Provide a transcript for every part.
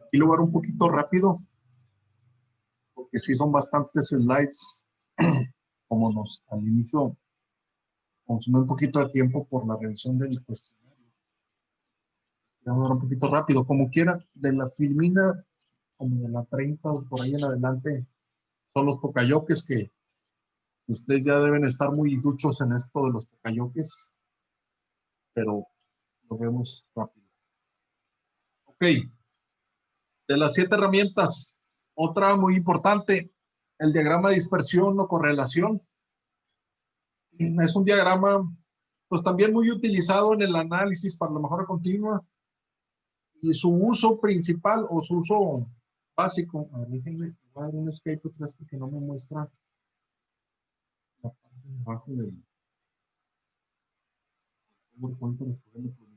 Aquí lo voy a dar un poquito rápido, porque sí son bastantes slides, como nos al inicio consume un poquito de tiempo por la revisión del cuestionario. Voy a dar un poquito rápido, como quiera, de la filmina, como de la 30 o por ahí en adelante, son los pocayoques que ustedes ya deben estar muy duchos en esto de los pocayoques, pero lo vemos rápido. Ok, de las 7 herramientas, otra muy importante, el diagrama de dispersión o correlación. Es un diagrama, pues también muy utilizado en el análisis para la mejora continua y su uso principal o su uso básico. A ver, déjenme dar un escape otra vez que no me muestra la parte de abajo del PowerPoint.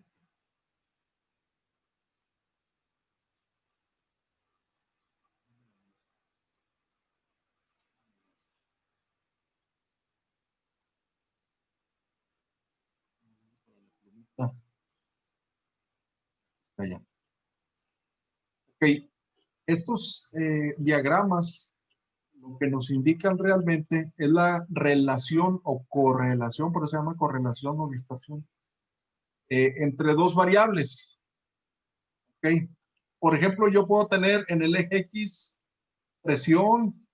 Allá. Ok, estos diagramas lo que nos indican realmente es la relación o correlación, por eso se llama correlación o distorsión, entre dos variables. ¿Okay? Por ejemplo, yo puedo tener en el eje X presión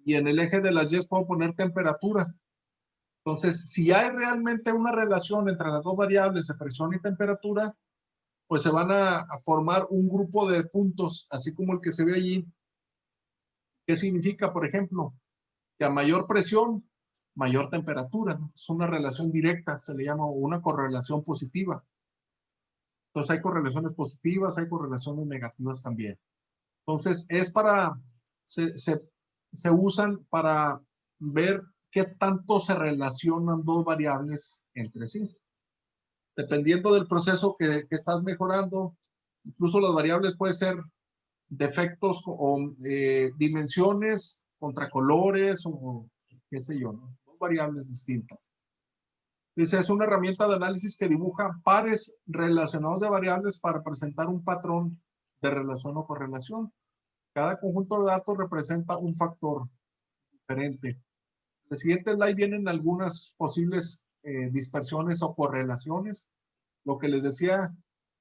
y en el eje de las Y puedo poner temperatura. Entonces, si hay realmente una relación entre las dos variables de presión y temperatura, pues se van a formar un grupo de puntos, así como el que se ve allí. ¿Qué significa, por ejemplo? Que a mayor presión, mayor temperatura. Es una relación directa, se le llama una correlación positiva. Entonces hay correlaciones positivas, hay correlaciones negativas también. Entonces es para, se usan para ver qué tanto se relacionan dos variables entre sí. Dependiendo del proceso que estás mejorando, incluso las variables pueden ser defectos o dimensiones, contracolores o qué sé yo, ¿no? Dos variables distintas. Dice, es una herramienta de análisis que dibuja pares relacionados de variables para presentar un patrón de relación o correlación. Cada conjunto de datos representa un factor diferente. En el siguiente slide vienen algunas posibles dispersiones o correlaciones. Lo que les decía,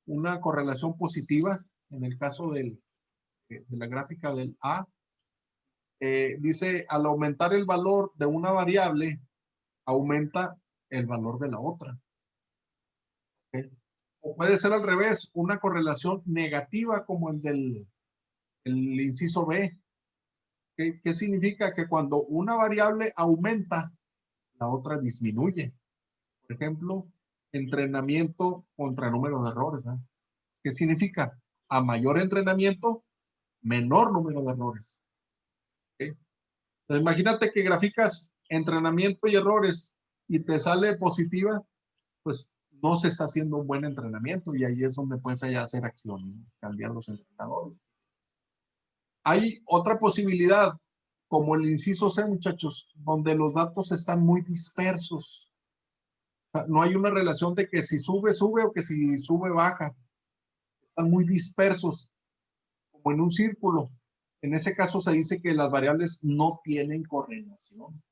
una correlación positiva en el caso de la gráfica del A. Dice, al aumentar el valor de una variable, aumenta el valor de la otra. ¿Okay? O puede ser al revés, una correlación negativa como el inciso B. ¿Qué significa? Que cuando una variable aumenta, la otra disminuye. Por ejemplo, entrenamiento contra número de errores, ¿no? ¿Qué significa? A mayor entrenamiento, menor número de errores. ¿Okay? Entonces, imagínate que graficas entrenamiento y errores y te sale positiva, pues no se está haciendo un buen entrenamiento y ahí es donde puedes hacer acción, ¿no? Cambiar los entrenadores. Hay otra posibilidad, como el inciso C, muchachos, donde los datos están muy dispersos. O sea, no hay una relación de que si sube, sube o que si sube, baja. Están muy dispersos, como en un círculo. En ese caso se dice que las variables no tienen correlación.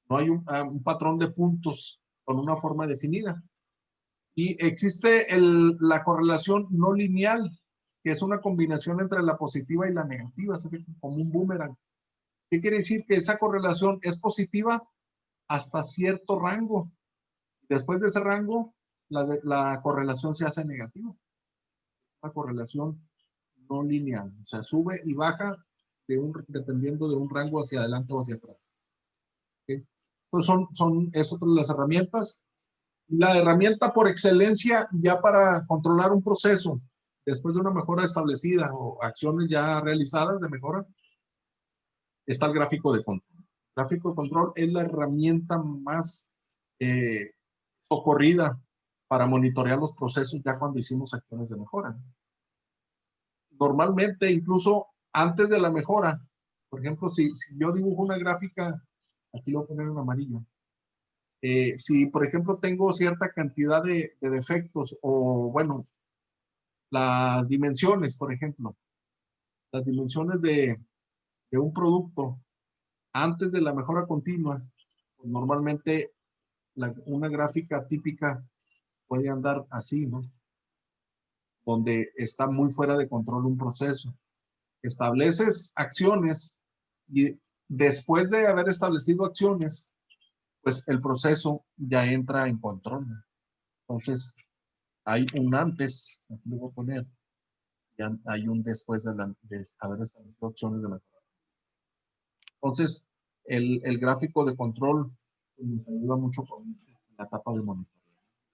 No hay un patrón de puntos con una forma definida. Y existe la correlación no lineal, que es una combinación entre la positiva y la negativa, se ve como un boomerang. ¿Qué quiere decir? Que esa correlación es positiva hasta cierto rango. Después de ese rango, la correlación se hace negativa. Una correlación no lineal. O sea, sube y baja dependiendo de un rango hacia adelante o hacia atrás. ¿Okay? Entonces es otra de las herramientas. La herramienta por excelencia ya para controlar un proceso después de una mejora establecida o acciones ya realizadas de mejora, está el gráfico de control. El gráfico de control es la herramienta más socorrida para monitorear los procesos ya cuando hicimos acciones de mejora. Normalmente, incluso antes de la mejora, por ejemplo, si yo dibujo una gráfica, aquí lo voy a poner en amarillo, si por ejemplo tengo cierta cantidad de defectos o bueno, Las dimensiones, por ejemplo, las dimensiones de un producto antes de la mejora continua, pues normalmente una gráfica típica puede andar así, ¿no? Donde está muy fuera de control un proceso. Estableces acciones y después de haber establecido acciones, pues el proceso ya entra en control. Entonces, hay un antes, aquí le voy a poner, ya hay un después de haber establecido acciones de mejora. Entonces, el gráfico de control nos ayuda mucho con la etapa de monitoreo.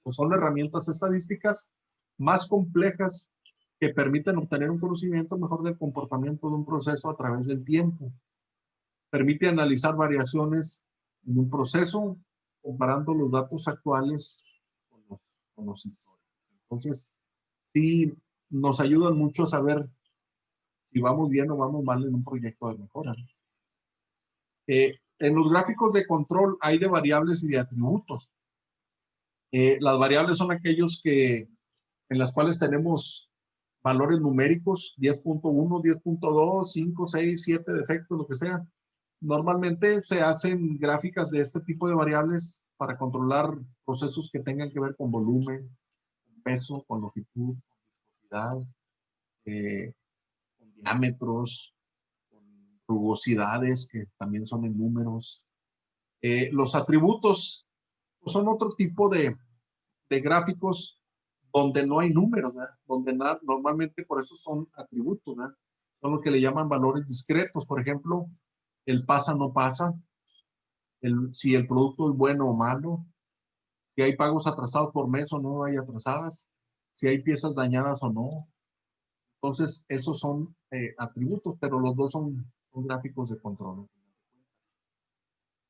Pues son herramientas estadísticas más complejas que permiten obtener un conocimiento mejor del comportamiento de un proceso a través del tiempo. Permite analizar variaciones en un proceso comparando los datos actuales con los históricos. Entonces, sí, nos ayudan mucho a saber si vamos bien o vamos mal en un proyecto de mejora. En los gráficos de control hay de variables y de atributos. Las variables son aquellos en las cuales tenemos valores numéricos, 10.1, 10.2, 5, 6, 7 defectos, lo que sea. Normalmente se hacen gráficas de este tipo de variables para controlar procesos que tengan que ver con volumen, con peso, con longitud, con viscosidad, con diámetros, con rugosidades, que también son en números. Los atributos pues, son otro tipo de gráficos donde no hay números, ¿verdad? Donde normalmente por eso son atributos, ¿verdad? Son lo que le llaman valores discretos. Por ejemplo, el pasa no pasa, si el producto es bueno o malo, si hay pagos atrasados por mes o no hay atrasadas, si hay piezas dañadas o no. Entonces, esos son atributos, pero los dos son gráficos de control.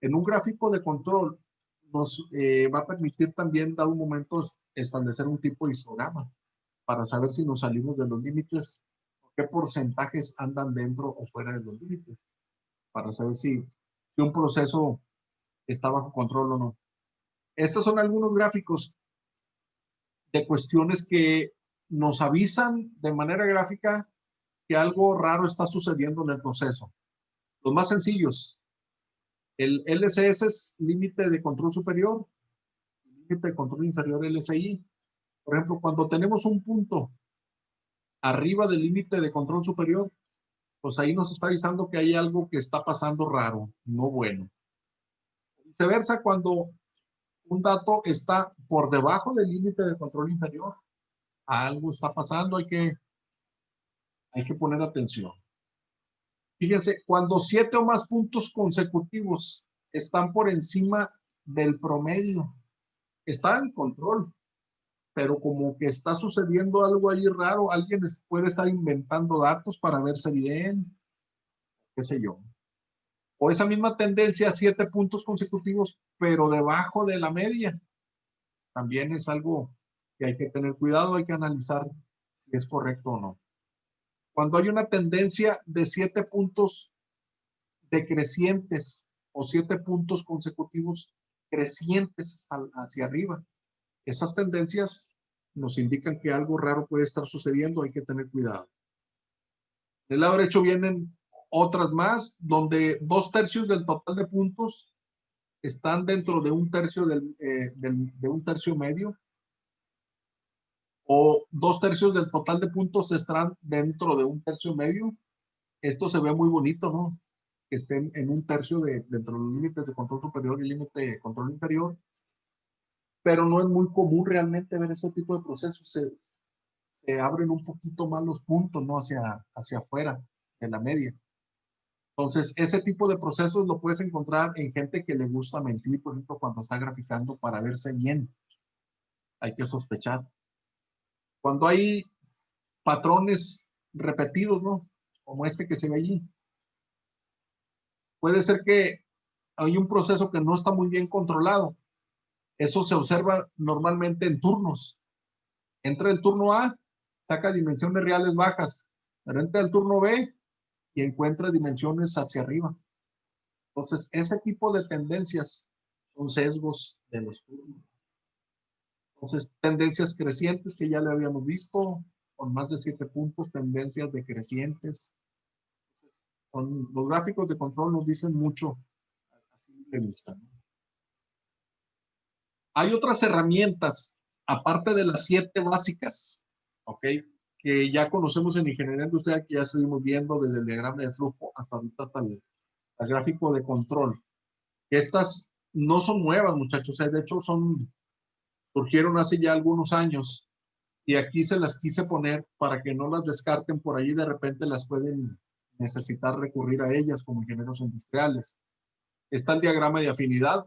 En un gráfico de control nos va a permitir también, dado un momento, establecer un tipo de histograma para saber si nos salimos de los límites, qué porcentajes andan dentro o fuera de los límites, para saber si un proceso está bajo control o no. Estos son algunos gráficos de cuestiones que nos avisan de manera gráfica que algo raro está sucediendo en el proceso. Los más sencillos, el LCS es límite de control superior, límite de control inferior LCI. Por ejemplo, cuando tenemos un punto arriba del límite de control superior, pues ahí nos está avisando que hay algo que está pasando raro, no bueno. Viceversa, cuando un dato está por debajo del límite de control inferior, algo está pasando, hay que poner atención. Fíjense, cuando 7 o más puntos consecutivos están por encima del promedio, está en control, pero como que está sucediendo algo ahí raro, alguien puede estar inventando datos para verse bien, qué sé yo. O esa misma tendencia, 7 puntos consecutivos, pero debajo de la media, también es algo que hay que tener cuidado, hay que analizar si es correcto o no. Cuando hay una tendencia de 7 puntos decrecientes o 7 puntos consecutivos crecientes hacia arriba, esas tendencias nos indican que algo raro puede estar sucediendo, hay que tener cuidado. Del lado derecho vienen otras más, donde 2/3 del total de puntos están dentro de un tercio de un tercio medio, o 2/3 del total de puntos están dentro de un tercio medio. Esto se ve muy bonito, ¿no? Que estén en un tercio dentro de los límites de control superior y límite de control inferior, pero no es muy común realmente ver ese tipo de procesos. Se abren un poquito más los puntos, ¿no? Hacia afuera, en la media. Entonces, ese tipo de procesos lo puedes encontrar en gente que le gusta mentir, por ejemplo, cuando está graficando para verse bien. Hay que sospechar. Cuando hay patrones repetidos, ¿no? Como este que se ve allí. Puede ser que hay un proceso que no está muy bien controlado. Eso se observa normalmente en turnos. Entra el turno A, saca dimensiones reales bajas. Pero entra el turno B y encuentra dimensiones hacia arriba. Entonces, ese tipo de tendencias son sesgos de los turnos. Entonces, tendencias crecientes que ya le habíamos visto, con más de 7 puntos, tendencias decrecientes. Los gráficos de control nos dicen mucho a simple vista, ¿no? Hay otras herramientas, aparte de las 7 básicas, ¿ok? Que ya conocemos en ingeniería industrial, que ya estuvimos viendo desde el diagrama de flujo hasta ahorita, hasta el gráfico de control. Estas no son nuevas, muchachos, de hecho surgieron hace ya algunos años y aquí se las quise poner para que no las descarten por ahí, de repente las pueden necesitar recurrir a ellas como ingenieros industriales. Está el diagrama de afinidad,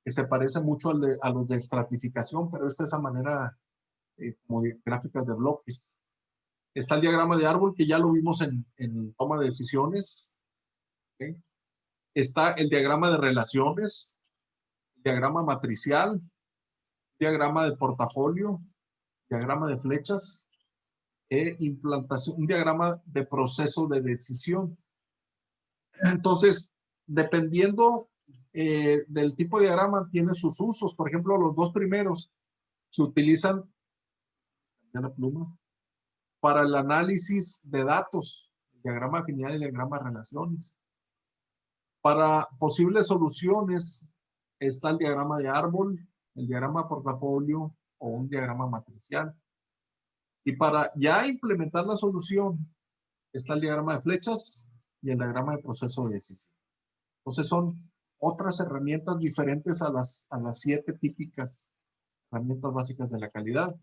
que se parece mucho a los de estratificación, pero esta es a manera como de gráficas de bloques. Está el diagrama de árbol, que ya lo vimos en toma de decisiones. ¿Okay? Está el diagrama de relaciones, diagrama matricial, diagrama de portafolio, diagrama de flechas e implantación, un diagrama de proceso de decisión. Entonces, dependiendo del tipo de diagrama, tiene sus usos. Por ejemplo, los 2 primeros se utilizan la pluma para el análisis de datos, el diagrama de afinidad y el diagrama de relaciones. Para posibles soluciones está el diagrama de árbol, el diagrama de portafolio o un diagrama matricial. Y para ya implementar la solución está el diagrama de flechas y el diagrama de proceso de decisión. Entonces son otras herramientas diferentes a las 7 típicas herramientas básicas de la calidad.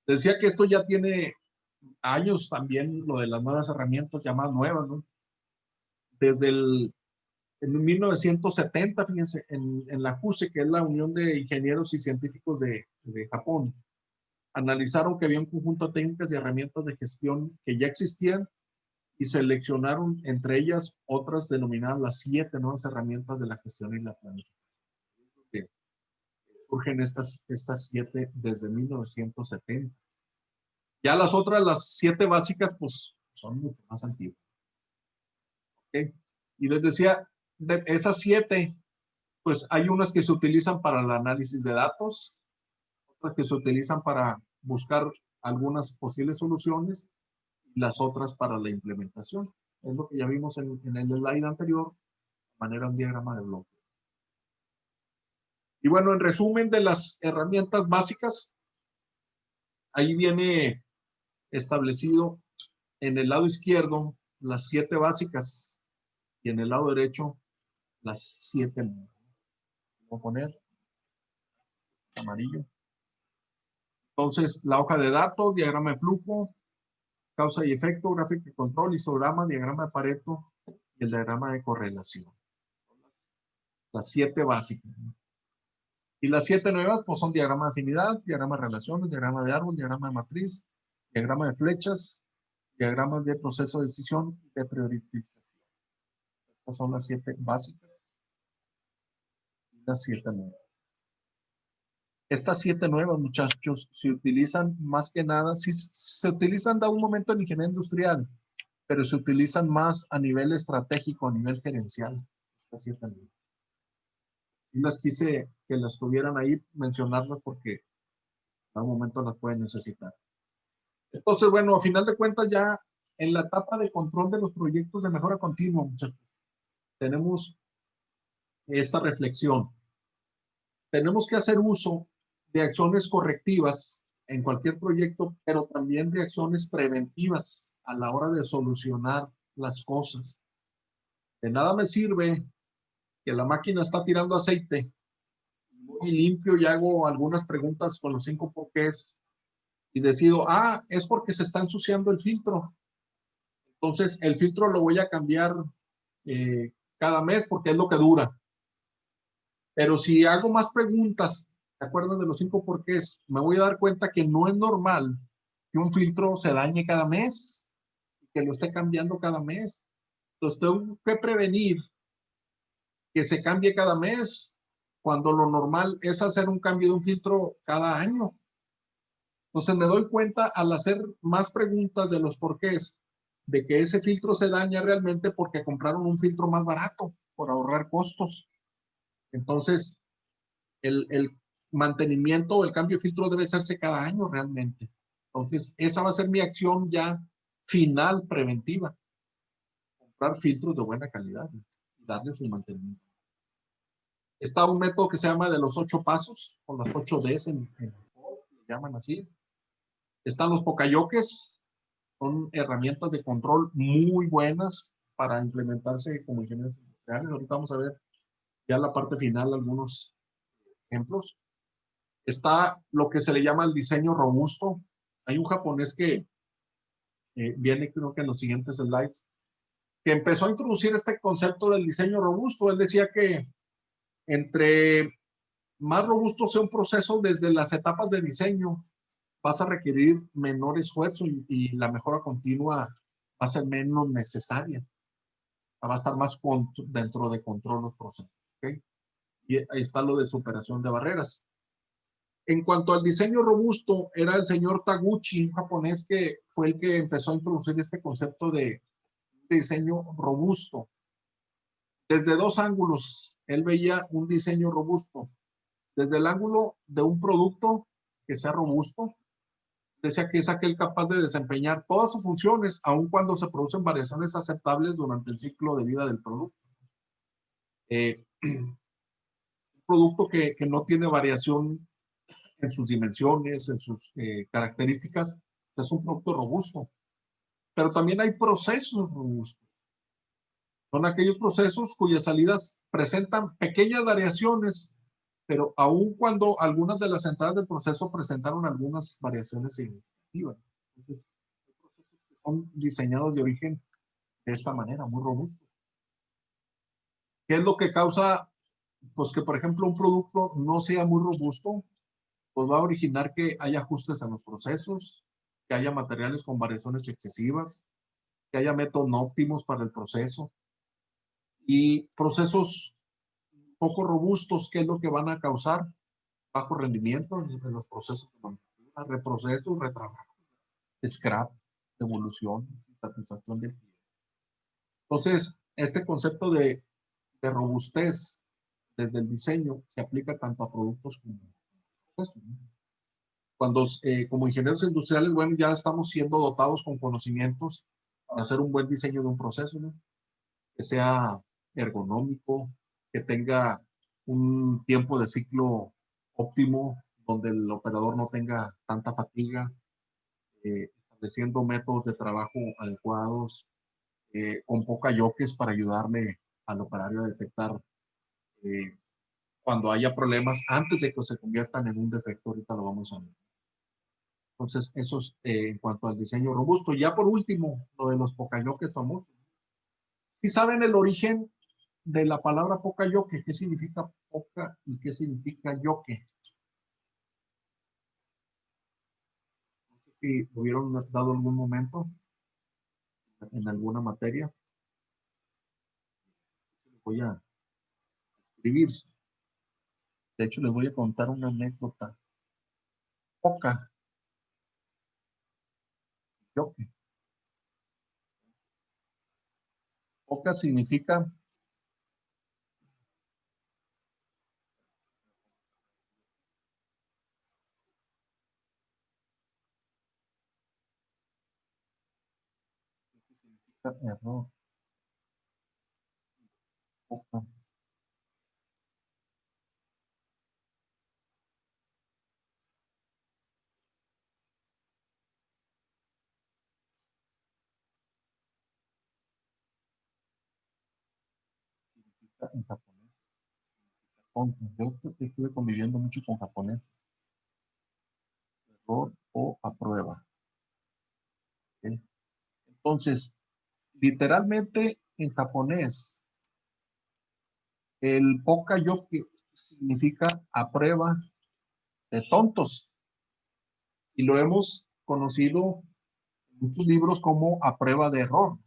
Decía que esto ya tiene años también, lo de las nuevas herramientas llamadas nuevas, ¿no? Desde en 1970, fíjense, en la JUSE, que es la Unión de Ingenieros y Científicos de Japón, analizaron que había un conjunto de técnicas y herramientas de gestión que ya existían y seleccionaron entre ellas otras denominadas las 7 nuevas herramientas de la gestión y la planificación. Surgen estas 7 desde 1970. Ya las otras, las 7 básicas, pues son mucho más antiguas. ¿Okay? Y les decía, de esas 7, pues hay unas que se utilizan para el análisis de datos, otras que se utilizan para buscar algunas posibles soluciones, y las otras para la implementación. Es lo que ya vimos en el slide anterior, de manera un diagrama de bloque. Y bueno, en resumen de las herramientas básicas, ahí viene establecido en el lado izquierdo las 7 básicas y en el lado derecho las 7 nuevas. Voy a poner amarillo. Entonces, la hoja de datos, diagrama de flujo, causa y efecto, gráfico de control, histograma, diagrama de Pareto y el diagrama de correlación. Las 7 básicas. Y las 7 nuevas, pues son diagrama de afinidad, diagrama de relaciones, diagrama de árbol, diagrama de matriz, diagrama de flechas, diagramas de proceso de decisión y de priorización. Estas son las 7 básicas y las 7 nuevas. Estas 7 nuevas, muchachos, se utilizan más que nada, sí, se utilizan de un momento en ingeniería industrial, pero se utilizan más a nivel estratégico, a nivel gerencial. Estas 7 nuevas. Y las quise que las tuvieran ahí, mencionarlas porque a un momento las pueden necesitar. Entonces, bueno, a final de cuentas ya en la etapa de control de los proyectos de mejora continua, muchachos, tenemos esta reflexión. Tenemos que hacer uso de acciones correctivas en cualquier proyecto, pero también de acciones preventivas a la hora de solucionar las cosas. De nada me sirve que la máquina está tirando aceite, muy limpio y hago algunas preguntas con los 5 porqués y decido, es porque se está ensuciando el filtro. Entonces, el filtro lo voy a cambiar cada mes porque es lo que dura. Pero si hago más preguntas, ¿te acuerdas de los 5 porqués? Me voy a dar cuenta que no es normal que un filtro se dañe cada mes, que lo esté cambiando cada mes. Entonces, tengo que prevenir que se cambie cada mes, cuando lo normal es hacer un cambio de un filtro cada año. Entonces, me doy cuenta al hacer más preguntas de los porqués, de que ese filtro se daña realmente porque compraron un filtro más barato por ahorrar costos. Entonces, el mantenimiento o el cambio de filtro debe hacerse cada año realmente. Entonces, esa va a ser mi acción ya final preventiva. Comprar filtros de buena calidad y darle su mantenimiento. Está un método que se llama de los 8 pasos, o las 8 Ds en llaman así. Están los pocayoques, son herramientas de control muy buenas para implementarse como ingenieros industriales. Ahorita vamos a ver ya en la parte final algunos ejemplos. Está lo que se le llama el diseño robusto. Hay un japonés que viene creo que en los siguientes slides, que empezó a introducir este concepto del diseño robusto. Él decía que entre más robusto sea un proceso desde las etapas de diseño, vas a requerir menor esfuerzo y la mejora continua va a ser menos necesaria. Va a estar más dentro de control los procesos. ¿Okay? Y ahí está lo de superación de barreras. En cuanto al diseño robusto, era el señor Taguchi, un japonés que fue el que empezó a introducir este concepto de diseño robusto. Desde 2 ángulos, él veía un diseño robusto. Desde el ángulo de un producto que sea robusto, decía que es aquel capaz de desempeñar todas sus funciones, aun cuando se producen variaciones aceptables durante el ciclo de vida del producto. Un producto que no tiene variación en sus dimensiones, en sus características, es un producto robusto. Pero también hay procesos robustos. Son aquellos procesos cuyas salidas presentan pequeñas variaciones, pero aun cuando algunas de las entradas del proceso presentaron algunas variaciones significativas. Entonces, hay procesos que son diseñados de origen de esta manera, muy robustos. ¿Qué es lo que causa, pues que por ejemplo un producto no sea muy robusto? Pues va a originar que haya ajustes en los procesos, que haya materiales con variaciones excesivas, que haya métodos no óptimos para el proceso y procesos poco robustos, ¿qué es lo que van a causar? Bajo rendimiento en los procesos de manufactura, reprocesos, retrabajo, scrap, devolución, satisfacción del cliente. Entonces, este concepto de robustez desde el diseño se aplica tanto a productos como a procesos. Cuando como ingenieros industriales, bueno, ya estamos siendo dotados con conocimientos para hacer un buen diseño de un proceso, ¿no? Que sea ergonómico, que tenga un tiempo de ciclo óptimo, donde el operador no tenga tanta fatiga, estableciendo métodos de trabajo adecuados, con poca yoques para ayudarle al operario a detectar eh, cuando haya problemas antes de que se conviertan en un defecto. Ahorita lo vamos a ver. Entonces, eso es en cuanto al diseño robusto. Ya por último, lo de los pocayoques famosos. ¿Sí saben el origen de la palabra pocayoque? ¿Qué significa poca y qué significa yoque? No sé si lo hubieron dado algún momento en alguna materia. Voy a escribir. De hecho, les voy a contar una anécdota. Poca, yoque. Poca significa error. Poca. En japonés. Yo estuve conviviendo mucho con japonés. Error o aprueba. ¿Okay? Entonces, literalmente en japonés, el poka-yoke significa a prueba de tontos. Y lo hemos conocido en muchos libros como a prueba de error,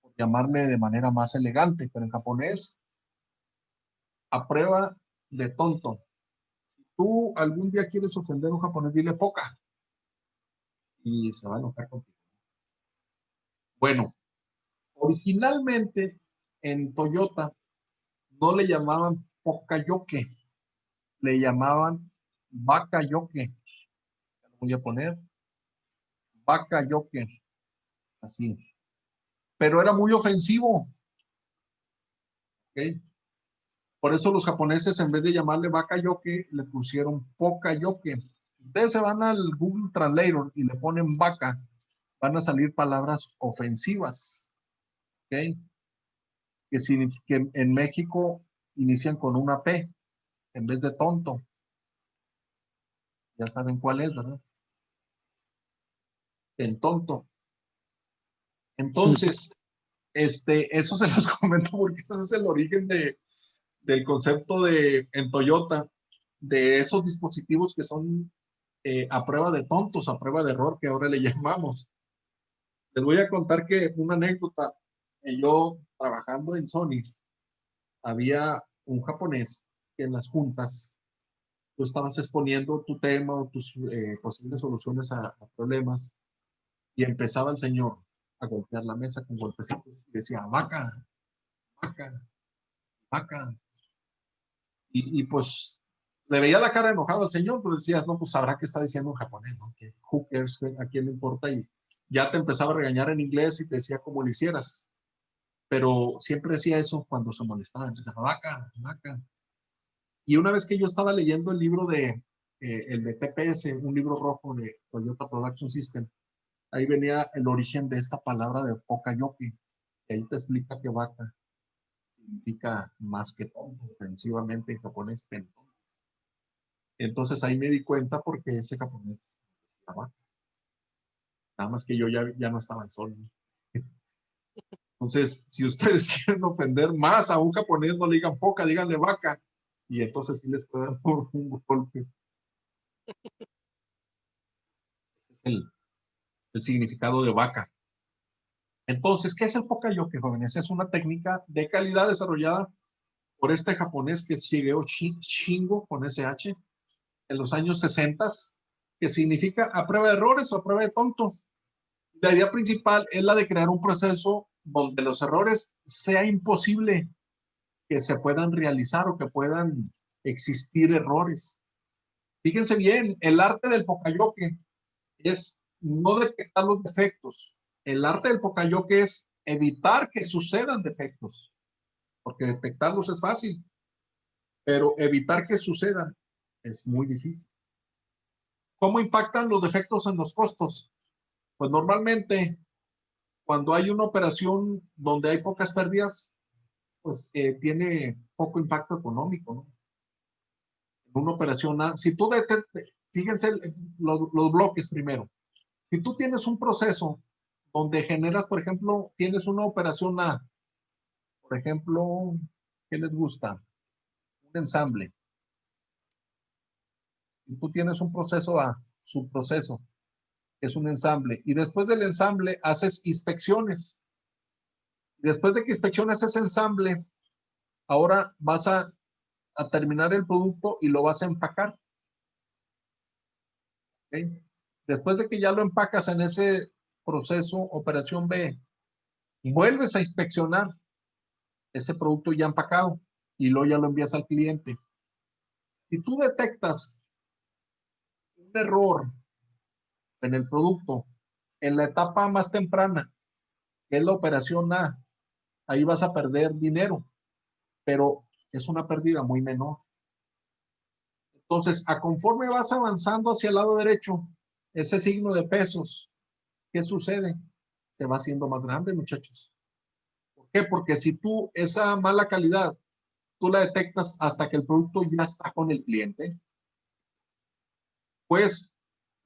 por llamarle de manera más elegante, pero en japonés, a prueba de tonto. Si tú algún día quieres ofender a un japonés, dile poca y se va a enojar contigo. Bueno, originalmente en Toyota no le llamaban poka-yoke, le llamaban baka-yoke. Lo voy a poner Bakayoke, así. Pero era muy ofensivo, ¿ok? Por eso los japoneses, en vez de llamarle Bakayoke, le pusieron Pokayoke. Ustedes se van al Google Translator y le ponen vaca, van a salir palabras ofensivas, ¿ok? Que en México inician con una P en vez de tonto. Ya saben cuál es, ¿verdad? El tonto. Entonces, eso se los comento porque ese es el origen del concepto en Toyota, de esos dispositivos que son a prueba de tontos, a prueba de error, que ahora le llamamos. Les voy a contar que una anécdota. Yo trabajando en Sony, había un japonés que en las juntas tú estabas exponiendo tu tema o tus posibles soluciones a problemas y empezaba el señor a golpear la mesa con golpecitos y decía, vaca, vaca, vaca. Y pues le veía la cara enojado al señor, pero decías, no, pues sabrá que está diciendo en japonés, ¿no? Que who cares, a quién le importa, y ya te empezaba a regañar en inglés y te decía cómo lo hicieras. Pero siempre decía eso cuando se molestaba, empezaba, vaca, vaca. Y una vez que yo estaba leyendo el libro el de TPS, un libro rojo de Toyota Production System, ahí venía el origen de esta palabra de Pokayoke, que ahí te explica que vaca significa más que tonto, ofensivamente en japonés, tonto. Entonces ahí me di cuenta porque ese japonés estaba, nada más que yo ya no estaba en Sol. Entonces, si ustedes quieren ofender más a un japonés, no le digan poca, díganle vaca, y entonces sí les puede dar un golpe. Ese es el significado de vaca. Entonces, ¿qué es el Pokayoke, jóvenes? Es una técnica de calidad desarrollada por este japonés que es Shigeo Shingo, con SH, en los años 60, que significa a prueba de errores o a prueba de tonto. La idea principal es la de crear un proceso donde los errores sea imposible que se puedan realizar o que puedan existir errores. Fíjense bien, el arte del Pokayoke es no detectar los defectos. El arte del Pokayoke es evitar que sucedan defectos, porque detectarlos es fácil, pero evitar que sucedan es muy difícil. ¿Cómo impactan los defectos en los costos? Pues normalmente, cuando hay una operación donde hay pocas pérdidas, pues tiene poco impacto económico, ¿no? En una operación, si tú fíjense los bloques primero. Si tú tienes un proceso donde generas, por ejemplo, tienes una operación A, por ejemplo, ¿qué les gusta? Un ensamble. Y tú tienes un proceso A, subproceso, que es un ensamble, y después del ensamble haces inspecciones. Después de que inspecciones ese ensamble, ahora vas a terminar el producto y lo vas a empacar. ¿Okay? Después de que ya lo empacas en ese proceso, operación B, vuelves a inspeccionar ese producto ya empacado y luego ya lo envías al cliente. Si tú detectas un error en el producto en la etapa más temprana, que es la operación A, ahí vas a perder dinero, pero es una pérdida muy menor. Entonces, a conforme vas avanzando hacia el lado derecho, ese signo de pesos, ¿qué sucede? Se va haciendo más grande, muchachos. ¿Por qué? Porque si tú esa mala calidad, tú la detectas hasta que el producto ya está con el cliente, pues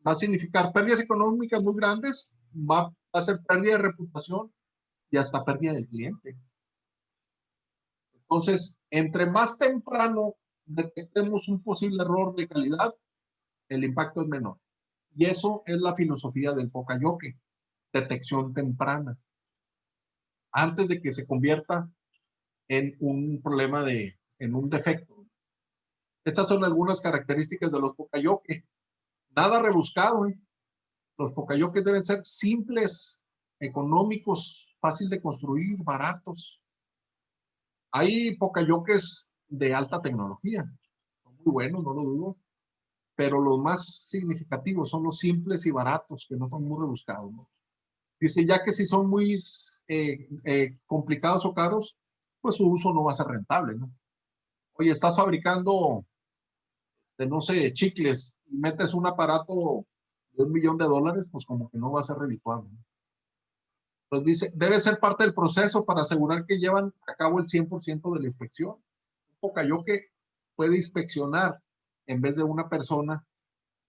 va a significar pérdidas económicas muy grandes, va a ser pérdida de reputación y hasta pérdida del cliente. Entonces, entre más temprano detectemos un posible error de calidad, el impacto es menor. Y eso es la filosofía del Pokayoke, detección temprana, antes de que se convierta en un problema en un defecto. Estas son algunas características de los Pokayoke. Nada rebuscado, ¿eh? Los Pokayoke deben ser simples, económicos, fácil de construir, baratos. Hay Pokayokes de alta tecnología, son muy buenos, no lo dudo, pero los más significativos son los simples y baratos, que no son muy rebuscados, ¿no? Dice, ya que si son muy complicados o caros, pues su uso no va a ser rentable, ¿no? Oye, estás fabricando, no sé, chicles, y metes un aparato de $1 millón, pues como que no va a ser redituable, ¿no? Entonces dice, debe ser parte del proceso para asegurar que llevan a cabo el 100% de la inspección. Un pocayoke puede inspeccionar en vez de una persona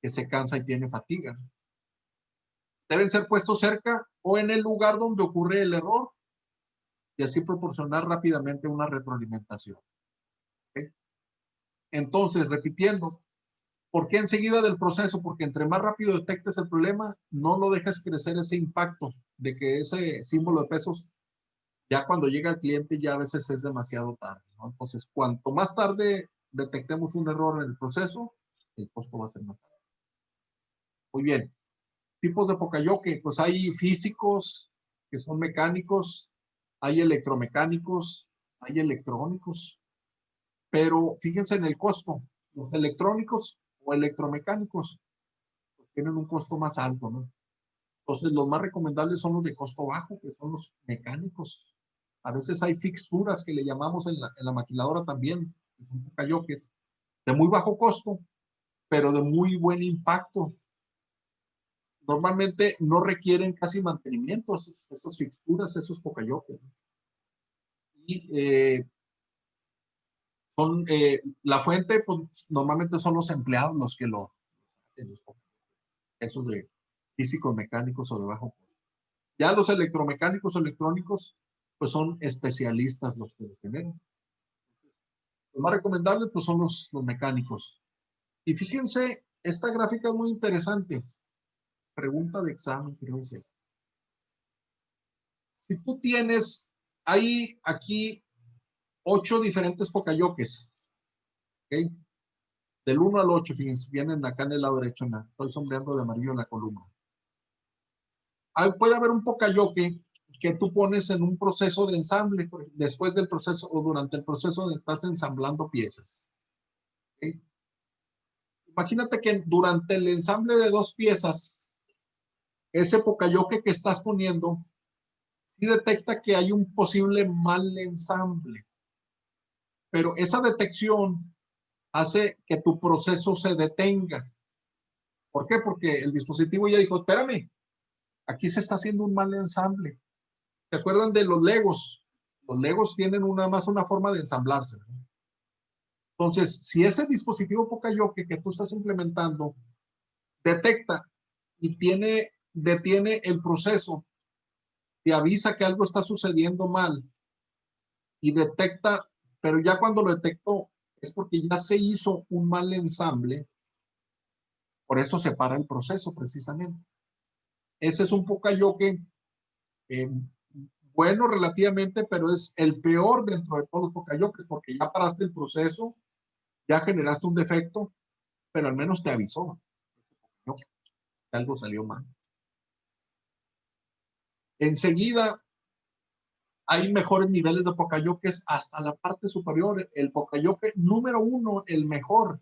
que se cansa y tiene fatiga. Deben ser puestos cerca o en el lugar donde ocurre el error y así proporcionar rápidamente una retroalimentación. ¿Okay? Entonces, repitiendo, ¿por qué enseguida del proceso? Porque entre más rápido detectes el problema, no lo dejes crecer ese impacto de que ese símbolo de pesos, ya cuando llega el cliente, ya a veces es demasiado tarde, ¿no? Entonces, cuanto más tarde detectemos un error en el proceso, el costo va a ser más alto. Muy bien. Tipos de pocayoke, pues hay físicos, que son mecánicos, hay electromecánicos, hay electrónicos, pero fíjense en el costo. Los electrónicos o electromecánicos pues tienen un costo más alto, ¿no? Entonces, los más recomendables son los de costo bajo, que son los mecánicos. A veces hay fixturas que le llamamos en la maquiladora también, que son pocayokes, de muy bajo costo, pero de muy buen impacto. Normalmente no requieren casi mantenimiento, esas fixturas, esos pocayokes, ¿no? Y la fuente, pues normalmente son los empleados los que lo hacen, esos de físicos, mecánicos o de bajo costo. Ya los electromecánicos o electrónicos, pues son especialistas los que lo generan. Los más recomendables, pues son los mecánicos. Y fíjense, esta gráfica es muy interesante. Pregunta de examen, creo que es esta. Si tú tienes, hay aquí 8 diferentes pocayokes, ¿ok? Del 1 al 8, fíjense, vienen acá en el lado derecho, estoy sombreando de amarillo en la columna. Puede haber un pocayoke que tú pones en un proceso de ensamble, después del proceso o durante el proceso de estás ensamblando piezas. ¿Okay? Imagínate que durante el ensamble de 2 piezas, ese pocayoke que estás poniendo, sí detecta que hay un posible mal ensamble, pero esa detección hace que tu proceso se detenga. ¿Por qué? Porque el dispositivo ya dijo, espérame, aquí se está haciendo un mal ensamble. ¿Se acuerdan de los Legos? Los Legos tienen más una forma de ensamblarse, ¿no? Entonces, si ese dispositivo pocayoke que tú estás implementando detecta y detiene el proceso, te avisa que algo está sucediendo mal y detecta, pero ya cuando lo detectó es porque ya se hizo un mal ensamble, por eso se para el proceso precisamente. Ese es un pocayoke eh, bueno relativamente, pero es el peor dentro de todos los pocayokes porque ya paraste el proceso, ya generaste un defecto, pero al menos te avisó, ¿no? Que algo salió mal. Enseguida hay mejores niveles de pocayokes hasta la parte superior. El pocayoke número 1, el mejor,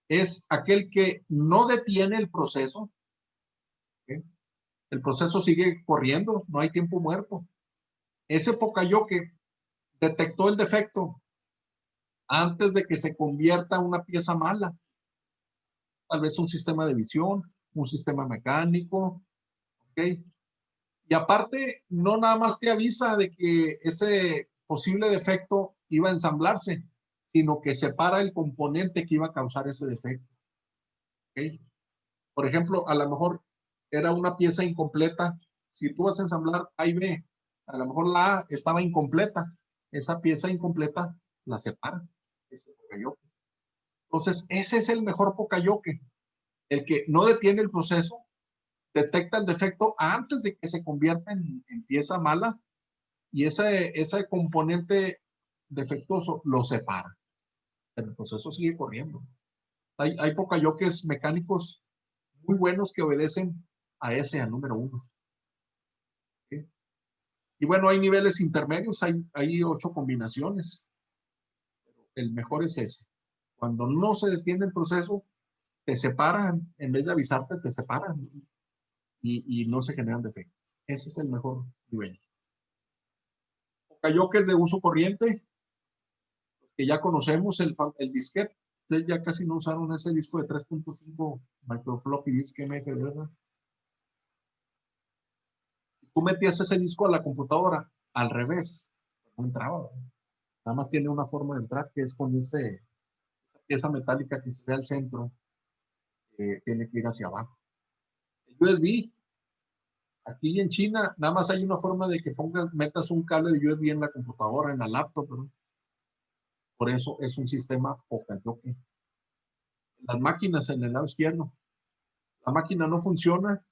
es aquel que no detiene el proceso. ¿Okay? El proceso sigue corriendo, no hay tiempo muerto. Ese pocayoke detectó el defecto antes de que se convierta en una pieza mala. Tal vez un sistema de visión, un sistema mecánico, ¿ok? Y aparte, no nada más te avisa de que ese posible defecto iba a ensamblarse, sino que separa el componente que iba a causar ese defecto, ¿ok? Por ejemplo, a lo mejor era una pieza incompleta. Si tú vas a ensamblar A y B, a lo mejor la A estaba incompleta. Esa pieza incompleta la separa. Ese pocayoke. Entonces, ese es el mejor pocayoke. El que no detiene el proceso, detecta el defecto antes de que se convierta en pieza mala y ese componente defectuoso lo separa. El proceso sigue corriendo. Hay pocayokes mecánicos muy buenos que obedecen al número 1. ¿Sí? Y bueno, hay niveles intermedios, hay 8 combinaciones. El mejor es ese. Cuando no se detiene el proceso, te separan, en vez de avisarte, te separan y no se generan defectos. Ese es el mejor nivel. Pokayoques de uso corriente, que ya conocemos, el disquete. Ustedes ya casi no usaron ese disco de 3.5 microfloppy disk MFD, ¿verdad? Tú metías ese disco a la computadora al revés, no entraba, ¿verdad? Nada más tiene una forma de entrar que es con esa pieza metálica que se ve al centro, tiene que ir hacia abajo. El USB, aquí en China, nada más hay una forma de que metas un cable de USB en la computadora, en la laptop, ¿verdad? Por eso es un sistema Pokayoke. Las máquinas en el lado izquierdo, la máquina no funciona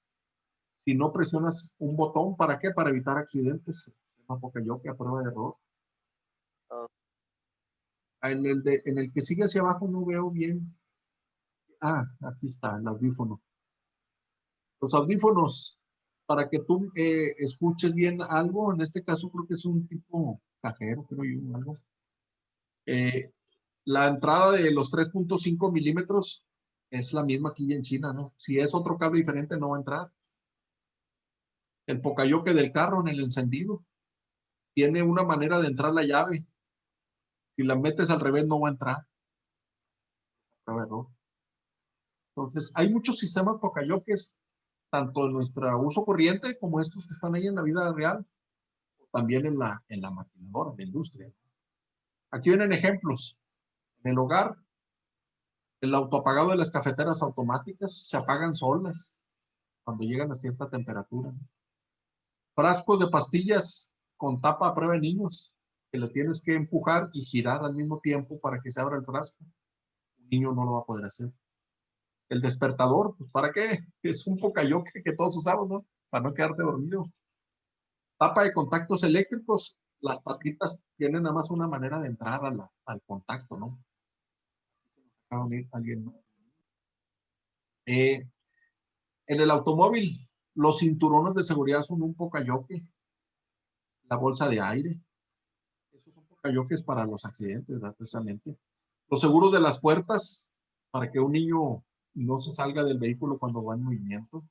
si no presionas un botón. ¿Para qué? Para evitar accidentes. Se llama Pokayoke a prueba de error. En el que sigue hacia abajo no veo bien. Ah, aquí está, el audífono. Los audífonos, para que tú escuches bien algo, en este caso creo que es un tipo cajero, creo yo, algo. La entrada de los 3.5 milímetros es la misma aquí en China, ¿no? Si es otro cable diferente, no va a entrar. El Pokayoke del carro en el encendido tiene una manera de entrar la llave. Si la metes al revés, no va a entrar. ¿No? Entonces, hay muchos sistemas Pokayokes, tanto en nuestro uso corriente como estos que están ahí en la vida real, también en la maquinadora, en la industria. Aquí vienen ejemplos. En el hogar, el autoapagado de las cafeteras automáticas se apagan solas cuando llegan a cierta temperatura. Frascos de pastillas con tapa a prueba de niños, que le tienes que empujar y girar al mismo tiempo para que se abra el frasco. Un niño no lo va a poder hacer. El despertador, pues ¿para qué? Es un Pokayoke que todos usamos, ¿no? Para no quedarte dormido. Tapa de contactos eléctricos, las tapitas tienen nada más una manera de entrar al contacto, ¿no? Alguien, ¿no? En el automóvil, los cinturones de seguridad son un Pokayoke. La bolsa de aire. Esos son Pokayokes para los accidentes, ¿verdad? Precisamente. Los seguros de las puertas, para que un niño no se salga del vehículo cuando va en movimiento.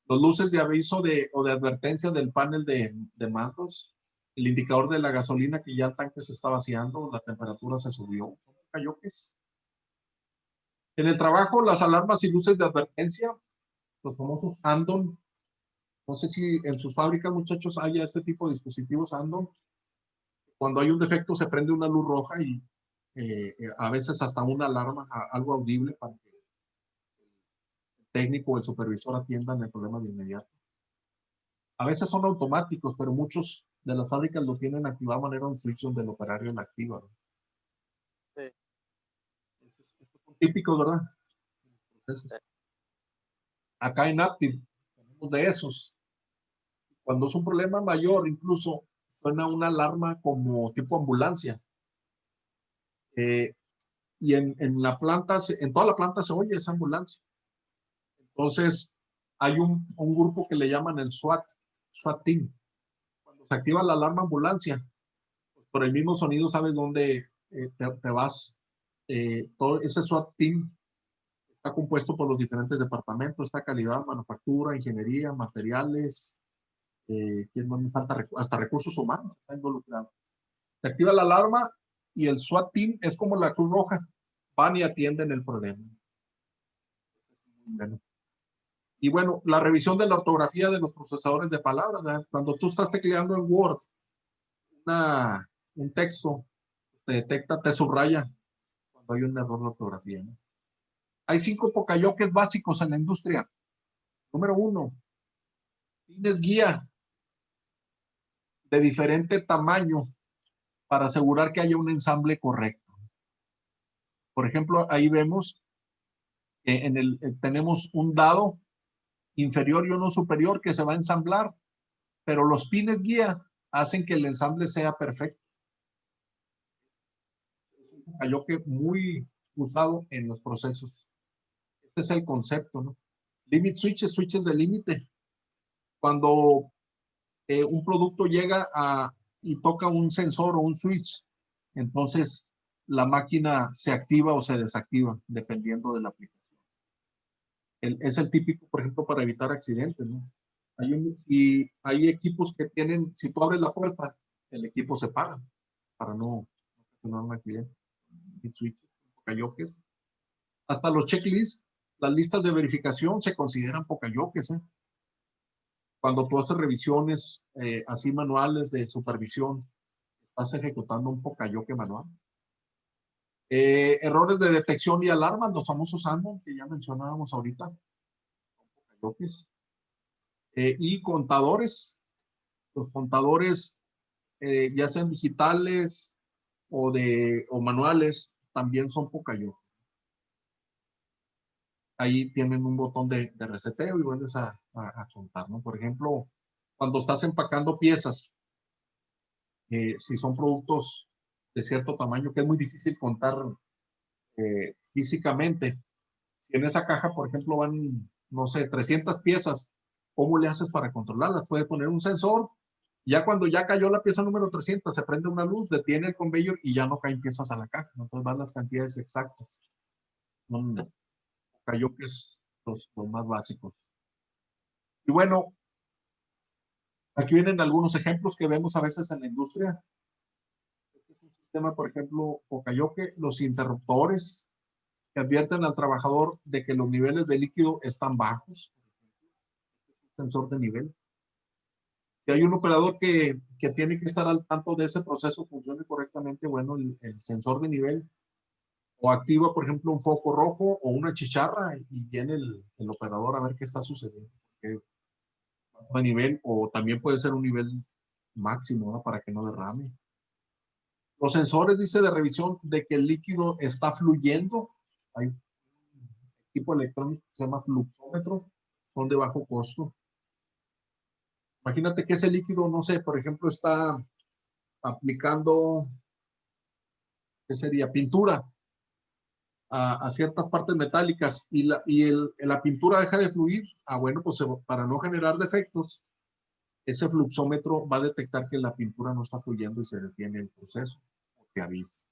Los luces de aviso o de advertencia del panel de mandos. El indicador de la gasolina que ya el tanque se está vaciando, la temperatura se subió. Son Pokayokes. En el trabajo, las alarmas y luces de advertencia, los famosos Andon. No sé si en sus fábricas, muchachos, haya este tipo de dispositivos Andon. Cuando hay un defecto se prende una luz roja y a veces hasta una alarma, algo audible para que el técnico o el supervisor atiendan el problema de inmediato. A veces son automáticos, pero muchos de las fábricas lo tienen activado de manera un switch donde el operario la activa, ¿no? Sí. Estos son típicos, ¿verdad? Entonces, acá en Aptiv tenemos de esos. Cuando es un problema mayor, incluso suena una alarma como tipo ambulancia. Y en la planta, en toda la planta se oye esa ambulancia. Entonces, hay un grupo que le llaman el SWAT Team. Cuando se activa la alarma ambulancia, pues por el mismo sonido sabes dónde te vas. Todo ese SWAT Team está compuesto por los diferentes departamentos, está calidad, manufactura, ingeniería, materiales, ¿quién más me falta? Hasta recursos humanos está involucrado. Se activa la alarma y el SWAT Team es como la Cruz Roja, van y atienden el problema. Bueno. Y bueno, la revisión de la ortografía de los procesadores de palabras, ¿verdad? Cuando tú estás tecleando en Word un texto, te detecta, te subraya cuando hay un error de ortografía, ¿no? Hay 5 Pokayokes básicos en la industria. Número 1, tienes guía de diferente tamaño para asegurar que haya un ensamble correcto. Por ejemplo, ahí vemos que tenemos un dado inferior y uno superior que se va a ensamblar, pero los pines guía hacen que el ensamble sea perfecto. Es un Pokayoke muy usado en los procesos. Este es el concepto, ¿no? Limit switches, switches de límite. Cuando un producto llega y toca un sensor o un switch, entonces la máquina se activa o se desactiva dependiendo de la aplicación. es el típico, por ejemplo, para evitar accidentes, ¿no? Y hay equipos que tienen, si tú abres la puerta, el equipo se para para no tener un accidente. Switches, pocayoques. Hasta los checklists, las listas de verificación se consideran pocayoques, ¿eh? Cuando tú haces revisiones así manuales de supervisión, estás ejecutando un pocayoque manual. Errores de detección y alarmas, los famosos ANDO, que ya mencionábamos ahorita. Y contadores. Los contadores, ya sean digitales o manuales, también son pocayoques. Ahí tienen un botón de reseteo y vuelves a contar, ¿no? Por ejemplo, cuando estás empacando piezas, si son productos de cierto tamaño, que es muy difícil contar físicamente. Si en esa caja, por ejemplo, van, no sé, 300 piezas, ¿cómo le haces para controlarlas? Puedes poner un sensor, ya cuando ya cayó la pieza número 300, se prende una luz, detiene el conveyor y ya no caen piezas a la caja. Entonces van las cantidades exactas. Cayó que es los más básicos. Y bueno, aquí vienen algunos ejemplos que vemos a veces en la industria. Este es un sistema, por ejemplo, Pocayoke, los interruptores que advierten al trabajador de que los niveles de líquido están bajos. Sensor de nivel. Si hay un operador que tiene que estar al tanto de ese proceso, funcione correctamente, bueno, el sensor de nivel o activa, por ejemplo, un foco rojo o una chicharra y viene el operador a ver qué está sucediendo. De nivel o también puede ser un nivel máximo, ¿no? Para que no derrame. Los sensores, dice, de revisión de que el líquido está fluyendo. Hay un equipo electrónico que se llama fluxómetro, son de bajo costo. Imagínate que ese líquido, no sé, por ejemplo, está aplicando, ¿qué sería? Pintura a ciertas partes metálicas y la pintura deja de fluir. Bueno, pues para no generar defectos, ese fluxómetro va a detectar que la pintura no está fluyendo y se detiene el proceso, o te avisa.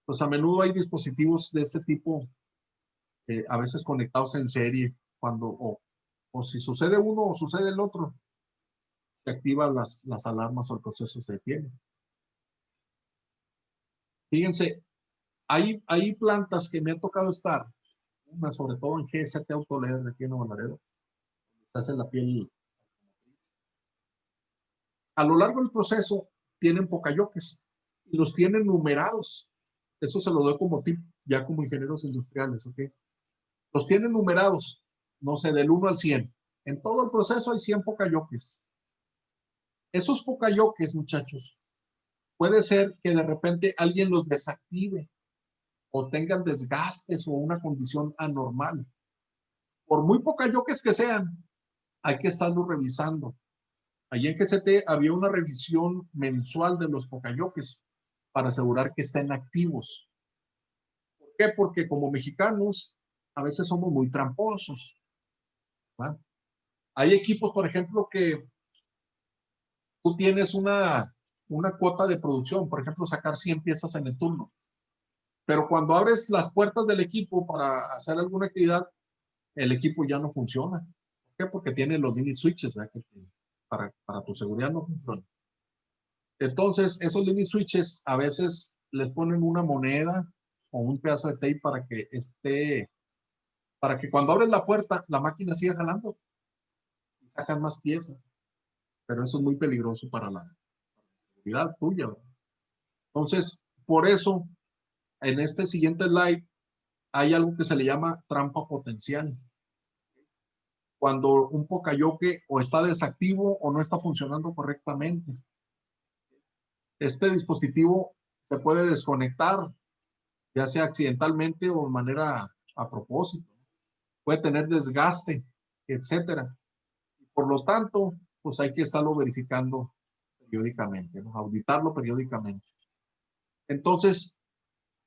Pues a menudo hay dispositivos de este tipo, a veces conectados en serie, o si sucede uno o sucede el otro, se activan las alarmas o el proceso se detiene. Fíjense, hay plantas que me han tocado estar, una sobre todo en GST Autoleder, aquí en Nuevo Laredo, se hace la piel. A lo largo del proceso tienen pocayoques y los tienen numerados. Eso se lo doy como tip, ya como ingenieros industriales, ¿ok? Los tienen numerados, no sé, del 1 al 100. En todo el proceso hay 100 pocayoques. Esos pocayoques, muchachos, puede ser que de repente alguien los desactive o tengan desgastes o una condición anormal. Por muy pocayoques que sean, hay que estarlos revisando. Allí en GCT había una revisión mensual de los pocayoques para asegurar que estén activos. ¿Por qué? Porque como mexicanos a veces somos muy tramposos, ¿va? Hay equipos, por ejemplo, que tú tienes una cuota de producción, por ejemplo, sacar 100 piezas en el turno, pero cuando abres las puertas del equipo para hacer alguna actividad, el equipo ya no funciona. ¿Por qué? Porque tiene los limit switches, ¿verdad? Para tu seguridad no funciona. Entonces, esos limit switches a veces les ponen una moneda o un pedazo de tape para que cuando abres la puerta, la máquina siga jalando y sacan más piezas. Pero eso es muy peligroso para la seguridad tuya, ¿verdad? Entonces, por eso, en este siguiente slide, hay algo que se le llama trampa potencial. Cuando un pocayoke o está desactivo o no está funcionando correctamente. Este dispositivo se puede desconectar, ya sea accidentalmente o de manera a propósito. Puede tener desgaste, etcétera. Por lo tanto, pues hay que estarlo verificando periódicamente, ¿no? Auditarlo periódicamente. Entonces,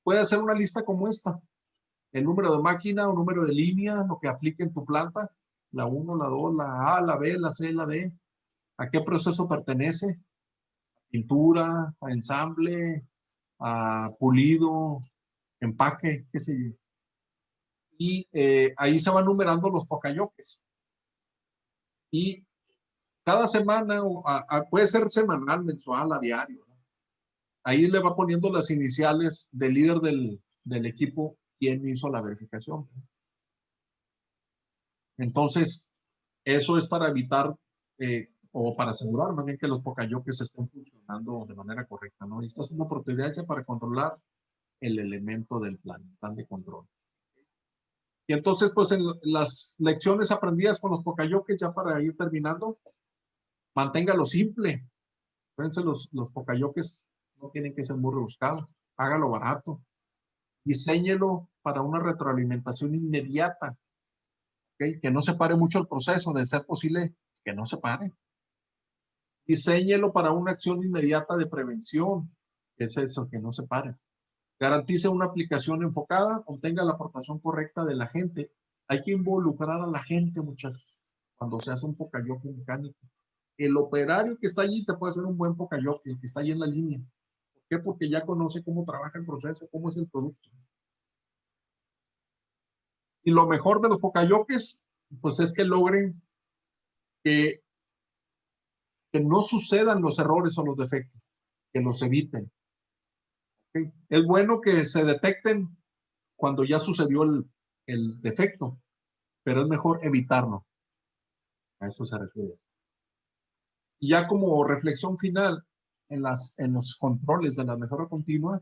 puede hacer una lista como esta. El número de máquina o número de línea, lo que aplique en tu planta, la 1, la 2, la A, la B, la C, la D, a qué proceso pertenece, pintura, a ensamble, a pulido, empaque, qué sé yo. y ahí se van numerando los pocayoques. Y cada semana, puede ser semanal, mensual, a diario, ¿no? Ahí le va poniendo las iniciales del líder del equipo, quien hizo la verificación. Entonces, eso es para evitar o para asegurar más bien que los pocayoques estén funcionando de manera correcta, ¿no? Y esta es una oportunidad para controlar el elemento del plan de control. Y entonces, pues en las lecciones aprendidas con los pocayoques, ya para ir terminando, manténgalo simple. Fíjense, los pocayoques no tienen que ser muy rebuscados. Hágalo barato. Diséñelo para una retroalimentación inmediata. ¿Okay? Que no se pare mucho el proceso, de ser posible que no se pare. Diséñelo para una acción inmediata de prevención. Es eso, que no se pare. Garantice una aplicación enfocada, obtenga la aportación correcta de la gente. Hay que involucrar a la gente, muchachos, cuando se hace un pocayoke mecánico. El operario que está allí te puede hacer un buen pocayoke, el que está allí en la línea. ¿Por qué? Porque ya conoce cómo trabaja el proceso, cómo es el producto. Y lo mejor de los pocayokes, pues es que logren que no sucedan los errores o los defectos, que los eviten. ¿Okay? Es bueno que se detecten cuando ya sucedió el defecto, pero es mejor evitarlo. A eso se refiere. Y ya como reflexión final, en los controles de la mejora continua,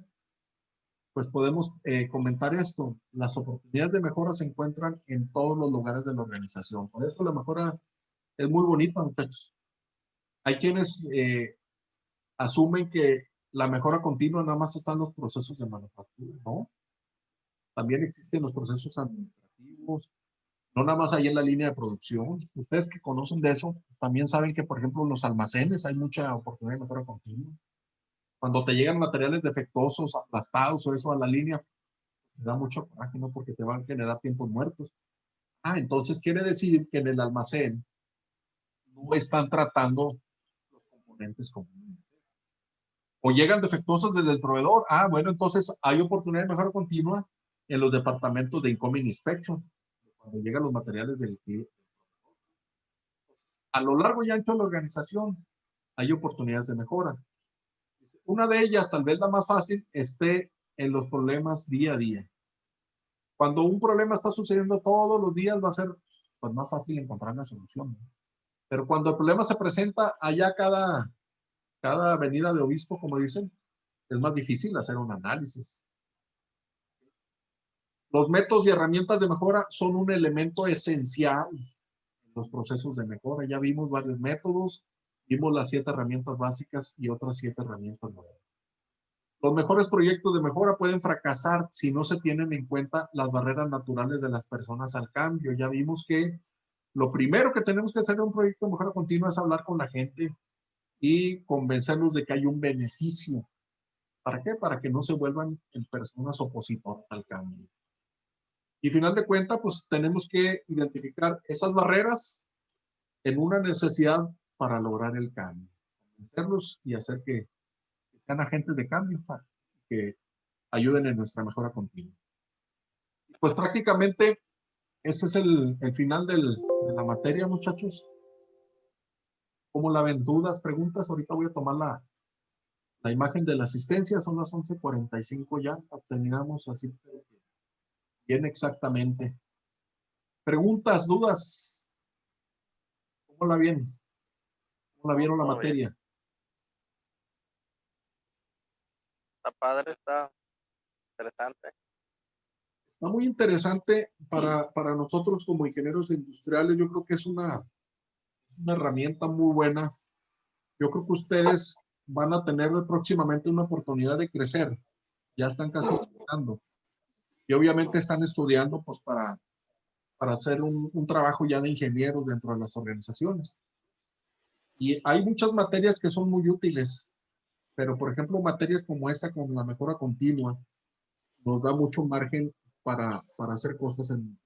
pues podemos comentar esto. Las oportunidades de mejora se encuentran en todos los lugares de la organización. Por eso la mejora es muy bonita, muchachos. Hay quienes asumen que la mejora continua nada más están los procesos de manufactura, ¿no? También existen los procesos administrativos, no nada más ahí en la línea de producción. Ustedes que conocen de eso, también saben que, por ejemplo, en los almacenes hay mucha oportunidad de mejora continua. Cuando te llegan materiales defectuosos, aplastados o eso a la línea, te da mucho coraje, ¿no? Porque te van a generar tiempos muertos. Entonces quiere decir que en el almacén no están tratando los componentes comunes. O llegan defectuosos desde el proveedor. Bueno, entonces hay oportunidad de mejora continua en los departamentos de Incoming Inspection, cuando llegan los materiales del cliente. A lo largo y ancho de la organización hay oportunidades de mejora. Una de ellas, tal vez la más fácil, esté en los problemas día a día. Cuando un problema está sucediendo todos los días, va a ser pues, más fácil encontrar la solución. Pero cuando el problema se presenta allá cada avenida de obispo, como dicen, es más difícil hacer un análisis. Los métodos y herramientas de mejora son un elemento esencial en los procesos de mejora. Ya vimos varios métodos, vimos las 7 herramientas básicas y otras 7 herramientas nuevas. Los mejores proyectos de mejora pueden fracasar si no se tienen en cuenta las barreras naturales de las personas al cambio. Ya vimos que lo primero que tenemos que hacer en un proyecto de mejora continua es hablar con la gente y convencerlos de que hay un beneficio. ¿Para qué? Para que no se vuelvan en personas opositoras al cambio. Y final de cuentas, pues tenemos que identificar esas barreras en una necesidad para lograr el cambio. Convencerlos y hacer que sean agentes de cambio para que ayuden en nuestra mejora continua. Pues prácticamente ese es el final de la materia, muchachos. ¿Cómo la ven? ¿Dudas, preguntas? Ahorita voy a tomar la imagen de la asistencia. Son las 11:45 ya. Terminamos así bien exactamente. Preguntas, dudas. ¿Cómo la ven? ¿Cómo la vieron la materia? Está padre, está interesante. Está muy interesante para nosotros como ingenieros industriales. Yo creo que es una herramienta muy buena. Yo creo que ustedes van a tener próximamente una oportunidad de crecer. Ya están casi empezando. Y obviamente están estudiando pues para hacer un trabajo ya de ingenieros dentro de las organizaciones. Y hay muchas materias que son muy útiles, pero por ejemplo materias como esta, con la mejora continua, nos da mucho margen para hacer cosas en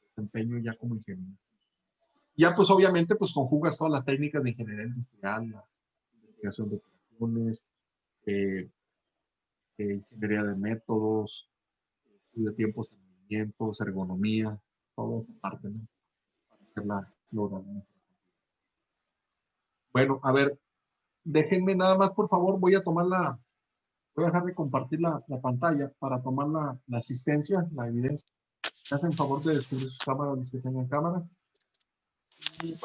desempeño ya como ingeniero. Ya pues obviamente pues conjugas todas las técnicas de ingeniería industrial, la investigación de operaciones, ingeniería de métodos, estudio de tiempos tiempos, ergonomía, todo esa parte, ¿no? Para hacerla lograr. Bueno, a ver, déjenme nada más, por favor, voy a dejar de compartir la pantalla para tomar la asistencia, la evidencia. Me hacen favor de descubrir sus cámaras, los que tengan cámara. Y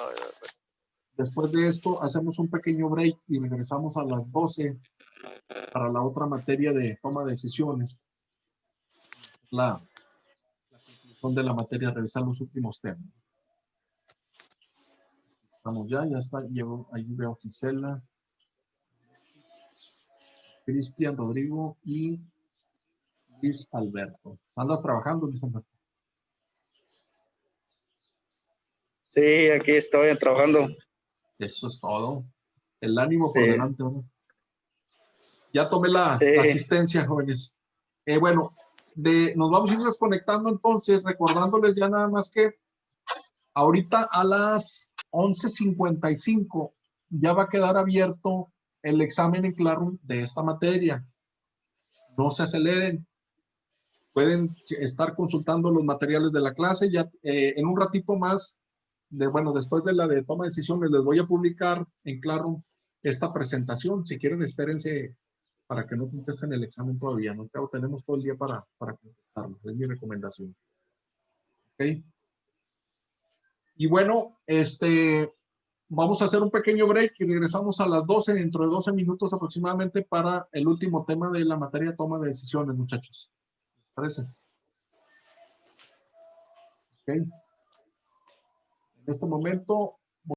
después de esto, hacemos un pequeño break y regresamos a las 12 para la otra materia de toma de decisiones. La conclusión de la materia, revisar los últimos temas. Estamos ya está. Ahí veo Gisela, Cristian, Rodrigo y Luis Alberto. ¿Andas trabajando, Luis Alberto? Sí, aquí estoy trabajando. Eso es todo. El ánimo Sí. por delante, ¿verdad? Ya tomé la asistencia, jóvenes. Bueno, nos vamos a ir desconectando entonces, recordándoles ya nada más que ahorita a las 11:55 ya va a quedar abierto el examen en Classroom de esta materia. No se aceleren. Pueden estar consultando los materiales de la clase. Ya en un ratito más, después de la de toma de decisiones, les voy a publicar en Classroom esta presentación. Si quieren, espérense para que no contesten el examen todavía. No, claro, tenemos todo el día para contestarlo. Es mi recomendación. ¿Ok? Y bueno, vamos a hacer un pequeño break y regresamos a las 12, dentro de 12 minutos aproximadamente, para el último tema de la materia toma de decisiones, muchachos. ¿Les parece? Ok. En este momento